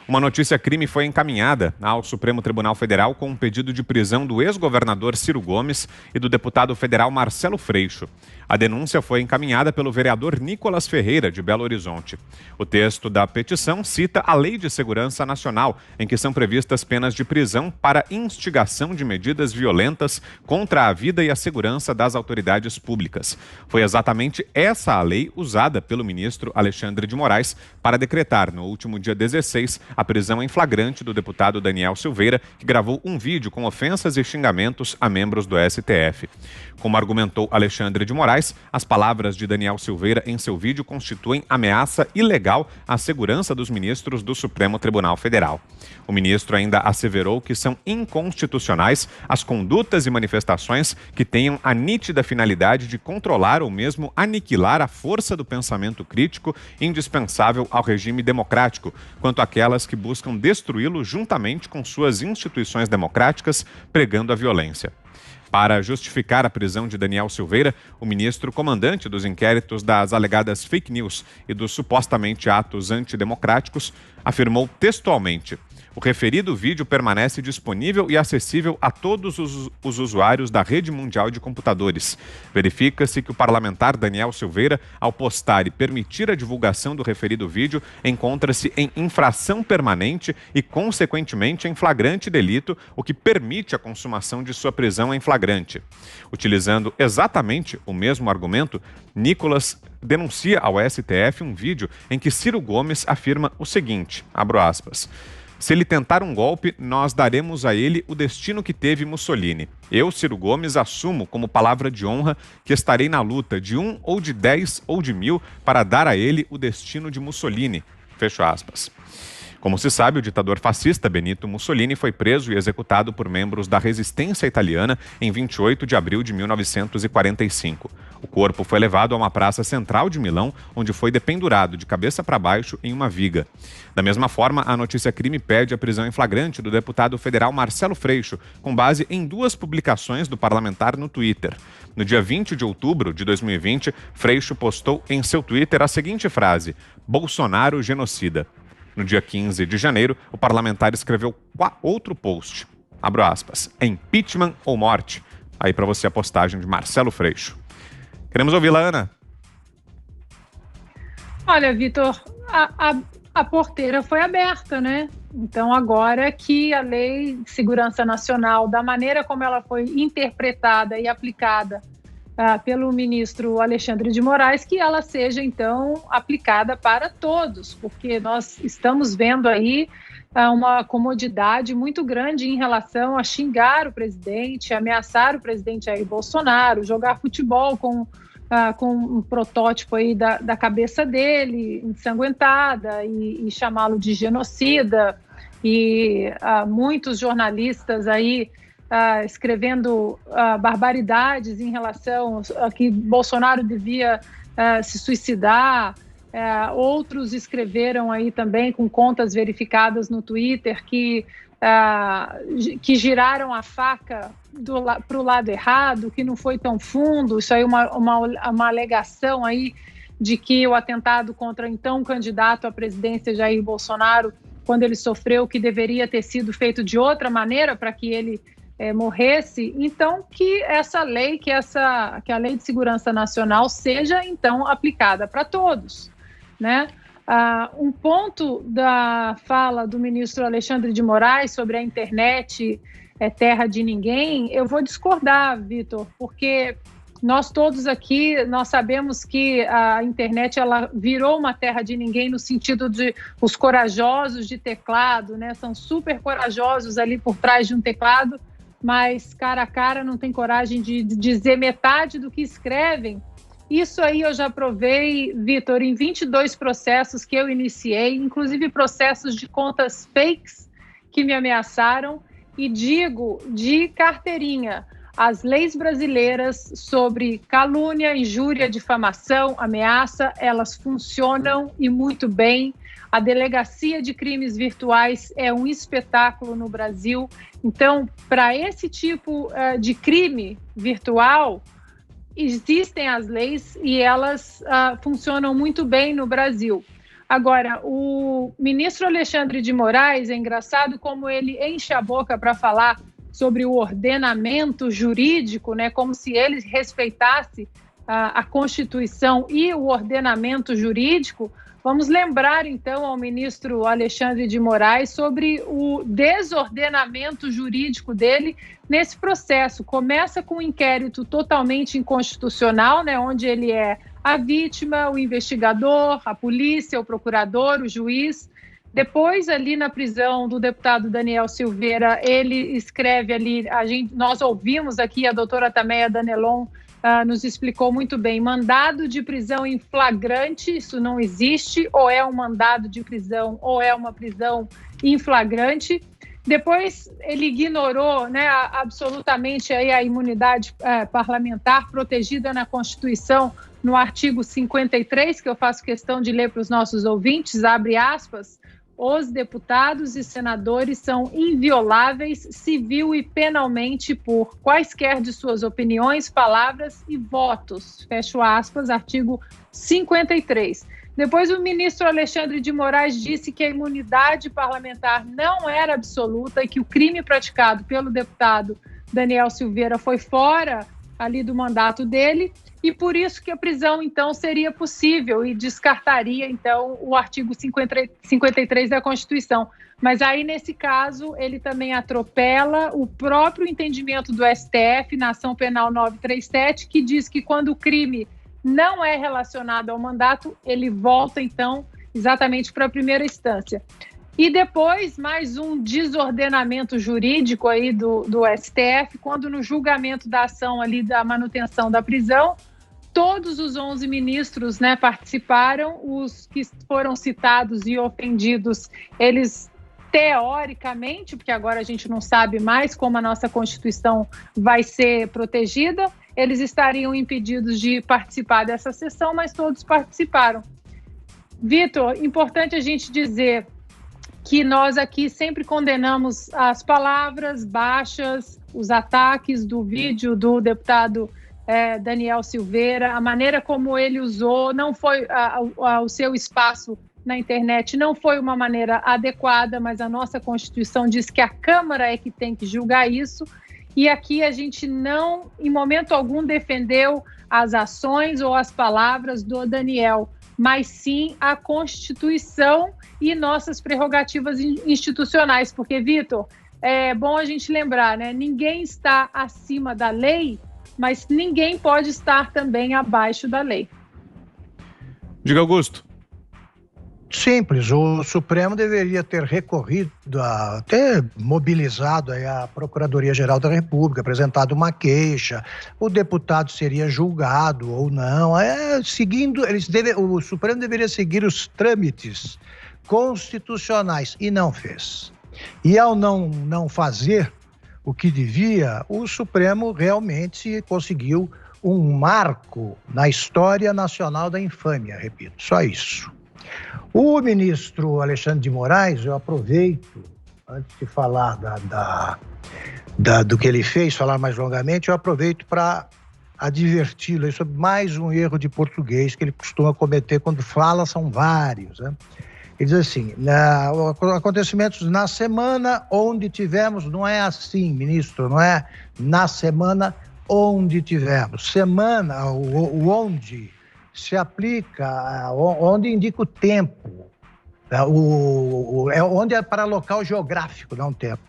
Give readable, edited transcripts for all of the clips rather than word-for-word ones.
Uma notícia-crime foi encaminhada ao Supremo Tribunal Federal com um pedido de prisão do ex-governador Ciro Gomes e do deputado federal Marcelo Freixo. A denúncia foi encaminhada pelo vereador Nicolas Ferreira, de Belo Horizonte. O texto da petição cita a Lei de Segurança Nacional, em que são previstas penas de prisão para instigação de medidas violentas contra a vida e a segurança das autoridades públicas. Foi exatamente essa a lei usada pelo ministro Alexandre de Moraes para decretar, no último dia 16, a prisão em flagrante do deputado Daniel Silveira, que gravou um vídeo com ofensas e xingamentos a membros do STF. Como argumentou Alexandre de Moraes, as palavras de Daniel Silveira em seu vídeo constituem ameaça ilegal à segurança dos ministros do Supremo Tribunal Federal. O ministro ainda asseverou que são inconstitucionais as condutas e manifestações que tenham a nítida finalidade de controlar ou mesmo aniquilar a força do pensamento crítico indispensável ao regime democrático, quanto aquelas que buscam destruí-lo juntamente com suas instituições democráticas, pregando a violência. Para justificar a prisão de Daniel Silveira, o ministro comandante dos inquéritos das alegadas fake news e dos supostamente atos antidemocráticos afirmou textualmente: o referido vídeo permanece disponível e acessível a todos os usuários da rede mundial de computadores. Verifica-se que o parlamentar Daniel Silveira, ao postar e permitir a divulgação do referido vídeo, encontra-se em infração permanente e, consequentemente, em flagrante delito, o que permite a consumação de sua prisão em flagrante. Utilizando exatamente o mesmo argumento, Nicolas denuncia ao STF um vídeo em que Ciro Gomes afirma o seguinte, abro aspas: se ele tentar um golpe, nós daremos a ele o destino que teve Mussolini. Eu, Ciro Gomes, assumo como palavra de honra que estarei na luta de 1 ou de 10 ou de 1000 para dar a ele o destino de Mussolini. Fecho aspas. Como se sabe, o ditador fascista Benito Mussolini foi preso e executado por membros da resistência italiana em 28 de abril de 1945. O corpo foi levado a uma praça central de Milão, onde foi dependurado de cabeça para baixo em uma viga. Da mesma forma, a notícia-crime pede a prisão em flagrante do deputado federal Marcelo Freixo, com base em 2 publicações do parlamentar no Twitter. No dia 20 de outubro de 2020, Freixo postou em seu Twitter a seguinte frase: Bolsonaro genocida. No dia 15 de janeiro, o parlamentar escreveu outro post, abro aspas, impeachment ou morte. Aí para você a postagem de Marcelo Freixo. Queremos ouvi-la, Ana. Olha, Vitor, a porteira foi aberta, né? Então agora que a Lei de Segurança Nacional, da maneira como ela foi interpretada e aplicada pelo ministro Alexandre de Moraes, que ela seja, então, aplicada para todos, porque nós estamos vendo aí uma comodidade muito grande em relação a xingar o presidente, ameaçar o presidente Jair Bolsonaro, jogar futebol com um protótipo aí da cabeça dele, ensanguentada, e chamá-lo de genocida, e muitos jornalistas aí escrevendo barbaridades em relação a que Bolsonaro devia se suicidar. Outros escreveram aí também com contas verificadas no Twitter que giraram a faca para o lado errado, que não foi tão fundo. Isso aí uma alegação aí de que o atentado contra então candidato à presidência Jair Bolsonaro, quando ele sofreu, que deveria ter sido feito de outra maneira para que ele morresse. Então, que essa lei, que a Lei de Segurança Nacional seja, então, aplicada para todos, né? Um ponto da fala do ministro Alexandre de Moraes sobre a internet terra de ninguém, eu vou discordar, Vitor, porque nós todos aqui, nós sabemos que a internet ela virou uma terra de ninguém no sentido de os corajosos de teclado, né? São super corajosos ali por trás de um teclado, mas cara a cara não tem coragem de dizer metade do que escrevem. Isso aí eu já provei, Vitor, em 22 processos que eu iniciei, inclusive processos de contas fakes que me ameaçaram, e digo de carteirinha, as leis brasileiras sobre calúnia, injúria, difamação, ameaça, elas funcionam e muito bem. A Delegacia de Crimes Virtuais é um espetáculo no Brasil. Então, para esse tipo de crime virtual, existem as leis e elas funcionam muito bem no Brasil. Agora, o ministro Alexandre de Moraes, é engraçado como ele enche a boca para falar sobre o ordenamento jurídico, né, como se ele respeitasse a Constituição e o ordenamento jurídico. Vamos lembrar, então, ao ministro Alexandre de Moraes sobre o desordenamento jurídico dele nesse processo. Começa com um inquérito totalmente inconstitucional, né, onde ele é a vítima, o investigador, a polícia, o procurador, o juiz. Depois, ali na prisão do deputado Daniel Silveira, ele escreve ali, nós ouvimos aqui a doutora Tameia Danelon nos explicou muito bem, mandado de prisão em flagrante, isso não existe, ou é um mandado de prisão ou é uma prisão em flagrante. Depois ele ignorou, né, absolutamente aí a imunidade parlamentar protegida na Constituição, no artigo 53, que eu faço questão de ler para os nossos ouvintes, abre aspas, os deputados e senadores são invioláveis civil e penalmente por quaisquer de suas opiniões, palavras e votos. Fecho aspas, artigo 53. Depois o ministro Alexandre de Moraes disse que a imunidade parlamentar não era absoluta e que o crime praticado pelo deputado Daniel Silveira foi fora ali do mandato dele, e por isso que a prisão, então, seria possível e descartaria, então, o artigo 53 da Constituição. Mas aí, nesse caso, ele também atropela o próprio entendimento do STF na ação penal 937, que diz que quando o crime não é relacionado ao mandato, ele volta, então, exatamente para a primeira instância. E depois, mais um desordenamento jurídico aí do STF, quando no julgamento da ação ali da manutenção da prisão, todos os 11 ministros, né, participaram, os que foram citados e ofendidos, eles teoricamente, porque agora a gente não sabe mais como a nossa Constituição vai ser protegida, eles estariam impedidos de participar dessa sessão, mas todos participaram. Vitor, importante a gente dizer que nós aqui sempre condenamos as palavras baixas, os ataques do vídeo do deputado Daniel Silveira, a maneira como ele usou, não foi o seu espaço na internet, não foi uma maneira adequada, mas a nossa Constituição diz que a Câmara é que tem que julgar isso, e aqui a gente não, em momento algum, defendeu as ações ou as palavras do Daniel, mas sim a Constituição e nossas prerrogativas institucionais, porque, Vitor, é bom a gente lembrar, né? Ninguém está acima da lei, mas ninguém pode estar também abaixo da lei. Diga, Augusto. Simples, o Supremo deveria ter recorrido, ter mobilizado a Procuradoria-Geral da República, apresentado uma queixa, o deputado seria julgado ou não, o Supremo deveria seguir os trâmites constitucionais e não fez. E ao não fazer o que devia, o Supremo realmente conseguiu um marco na história nacional da infâmia, repito, só isso. O ministro Alexandre de Moraes, eu aproveito, antes de falar do que ele fez, falar mais longamente, eu aproveito para adverti-lo sobre mais um erro de português que ele costuma cometer quando fala, são vários, né? Ele diz assim, acontecimentos na semana onde tivemos, não é assim, ministro, não é na semana onde tivemos. Semana, o onde se aplica, onde indica o tempo, onde é para local geográfico, não tempo.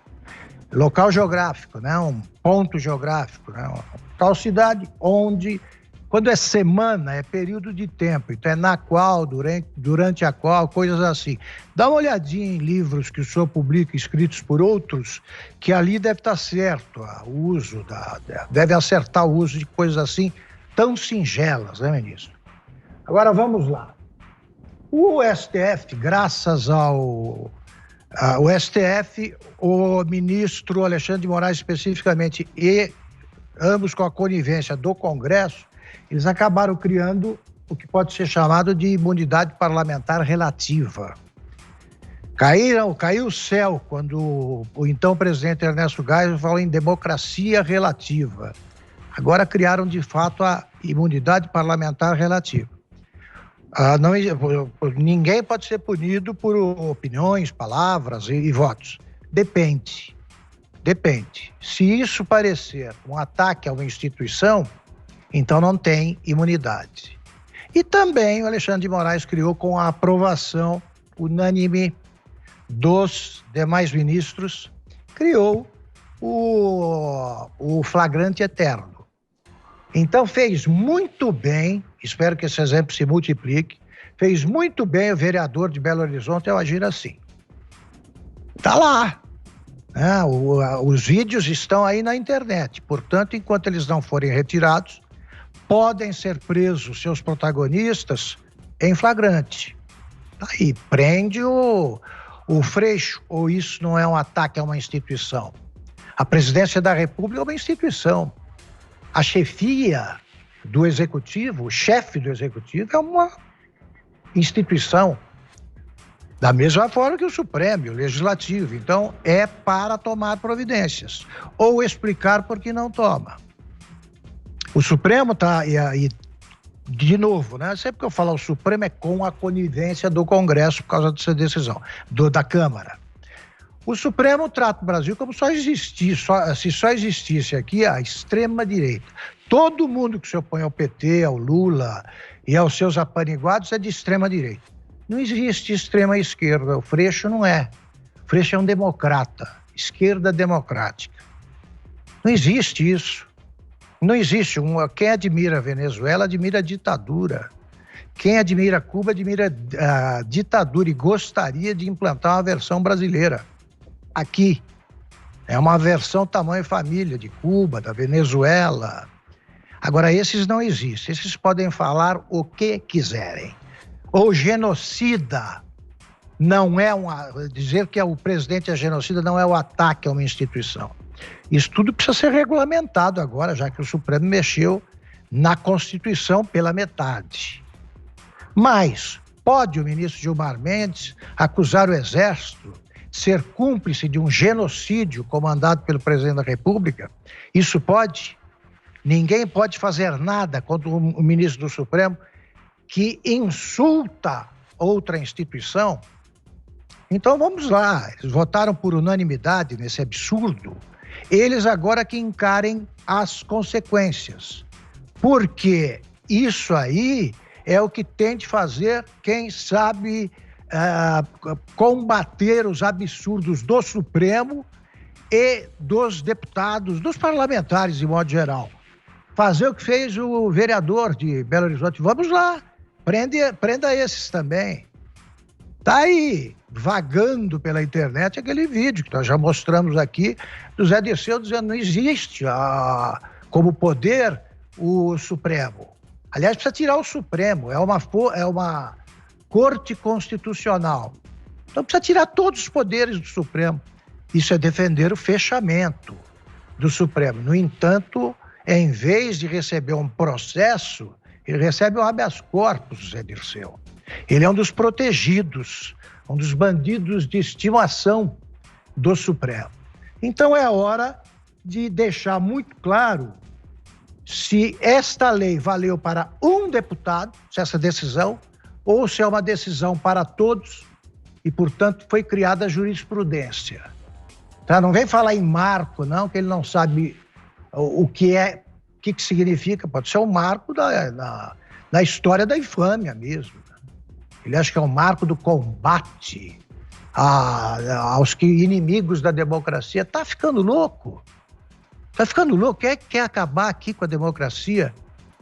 Local geográfico, né? Um ponto geográfico, né? Tal cidade onde, quando é semana, é período de tempo, então é na qual, durante a qual, coisas assim. Dá uma olhadinha em livros que o senhor publica, escritos por outros, que ali deve estar certo o uso, deve acertar o uso de coisas assim, tão singelas, né, ministro? Agora vamos lá. O STF, graças ao STF, o ministro Alexandre de Moraes especificamente, e ambos com a conivência do Congresso, eles acabaram criando o que pode ser chamado de imunidade parlamentar relativa. Caiu o céu quando o então presidente Ernesto Geisel falou em democracia relativa. Agora criaram de fato a imunidade parlamentar relativa. Ninguém pode ser punido por opiniões, palavras e votos. Depende. Se isso parecer um ataque a uma instituição, então não tem imunidade. E também o Alexandre de Moraes criou, com a aprovação unânime dos demais ministros, criou o flagrante eterno. Então fez muito bem, espero que esse exemplo se multiplique, fez muito bem o vereador de Belo Horizonte ao agir assim. Está lá. Os vídeos estão aí na internet, portanto, enquanto eles não forem retirados, podem ser presos seus protagonistas em flagrante. Aí, prende o Freixo, ou isso não é um ataque a uma instituição? A presidência da República é uma instituição. A chefia do Executivo, o chefe do Executivo, é uma instituição. Da mesma forma que o Supremo, o Legislativo. Então, é para tomar providências. Ou explicar por que não toma. O Supremo está... De novo, né? Sempre que eu falo o Supremo é com a conivência do Congresso por causa dessa decisão, da Câmara. O Supremo trata o Brasil como se só existisse aqui a extrema-direita. Todo mundo que se opõe ao PT, ao Lula e aos seus apaniguados é de extrema-direita. Não existe extrema-esquerda, o Freixo não é. O Freixo é um democrata, esquerda democrática. Não existe isso. Não existe. Quem admira a Venezuela admira a ditadura. Quem admira Cuba admira a ditadura e gostaria de implantar uma versão brasileira. Aqui. É uma versão tamanho família de Cuba, da Venezuela. Agora, esses não existem. Esses podem falar o que quiserem. O genocida não é dizer que o presidente é genocida não é o ataque a uma instituição. Isso tudo precisa ser regulamentado agora, já que o Supremo mexeu na Constituição pela metade. Mas pode o ministro Gilmar Mendes acusar o Exército de ser cúmplice de um genocídio comandado pelo presidente da República? Isso pode? Ninguém pode fazer nada contra o ministro do Supremo que insulta outra instituição? Então vamos lá, eles votaram por unanimidade nesse absurdo. Eles agora que encarem as consequências, porque isso aí é o que tem de fazer quem sabe combater os absurdos do Supremo e dos deputados, dos parlamentares de modo geral. Fazer o que fez o vereador de Belo Horizonte. Vamos lá, prenda esses também. Está aí, vagando pela internet, aquele vídeo que nós já mostramos aqui, do Zé Dirceu dizendo que não existe como poder o Supremo. Aliás, precisa tirar o Supremo, é uma corte constitucional. Então precisa tirar todos os poderes do Supremo. Isso é defender o fechamento do Supremo. No entanto, em vez de receber um processo, ele recebe um habeas corpus, Zé Dirceu. Ele é um dos protegidos, um dos bandidos de estimação do Supremo. Então é hora de deixar muito claro se esta lei valeu para um deputado, se essa decisão, ou se é uma decisão para todos e, portanto, foi criada a jurisprudência. Tá? Não vem falar em marco, não, que ele não sabe o que significa. Pode ser um marco da história da infâmia mesmo. Ele acha que é um marco do combate aos inimigos da democracia. Está ficando louco. Está ficando louco. Quer acabar aqui com a democracia?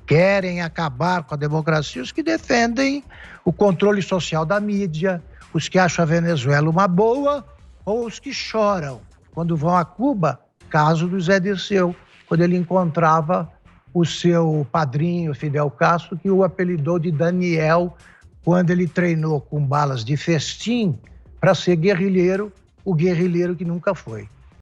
Querem acabar com a democracia os que defendem o controle social da mídia, os que acham a Venezuela uma boa, ou os que choram quando vão a Cuba, caso do Zé Dirceu, quando ele encontrava o seu padrinho, Fidel Castro, que o apelidou de Daniel, quando ele treinou com balas de festim para ser guerrilheiro, o guerrilheiro que nunca foi.